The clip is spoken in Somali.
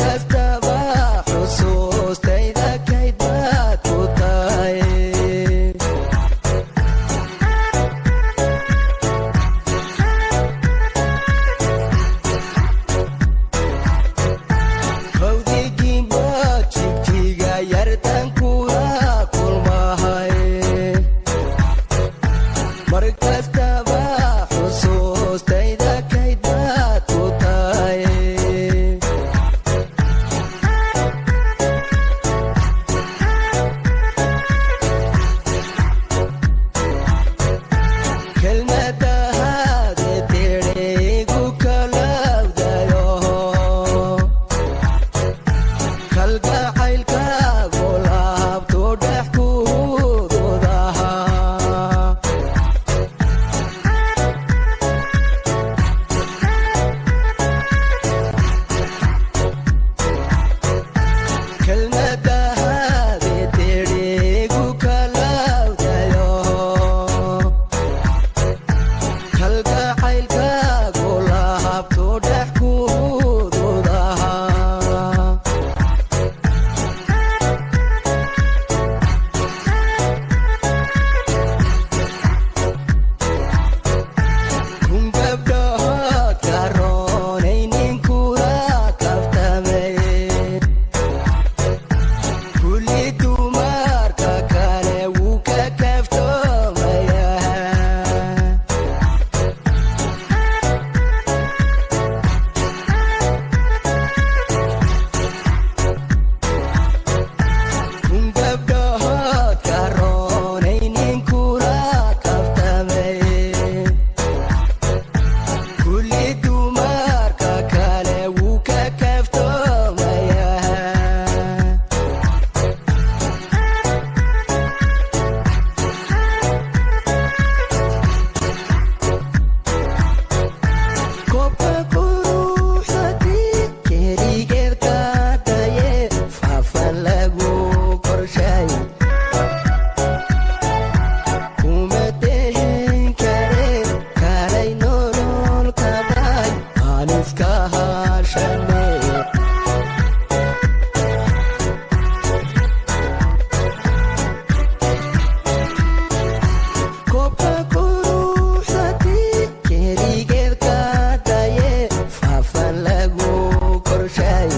kastaba xusuustayda kayd baad ku tahay hawdigiinba jigjiga yartan kula kulmahay mar kastaba xusuustayda kayd baad ku tahay kelmadahaade tirhigu kalawdayo kalgacaylkaagu lahabtu dhex kuududaha kelmadahaade tirhigu kalawdayo kalgacaylkaagu lahabtu dhex kuududaha kun gabdhahood karoonaynin kula kaftamay kulli dumarka kale wuu ka kaftoomaya kun gabdhahood karoonaynin kula kaftamay kulli dumarka kale wuu ka kaftoomaya koobka quruxdii keligeed ka daye faafan lagu korshay kuma dehin kare kalay nolol kaday aan iska hashane koobka quruxdii keligeed ka daye faafan lagu korshay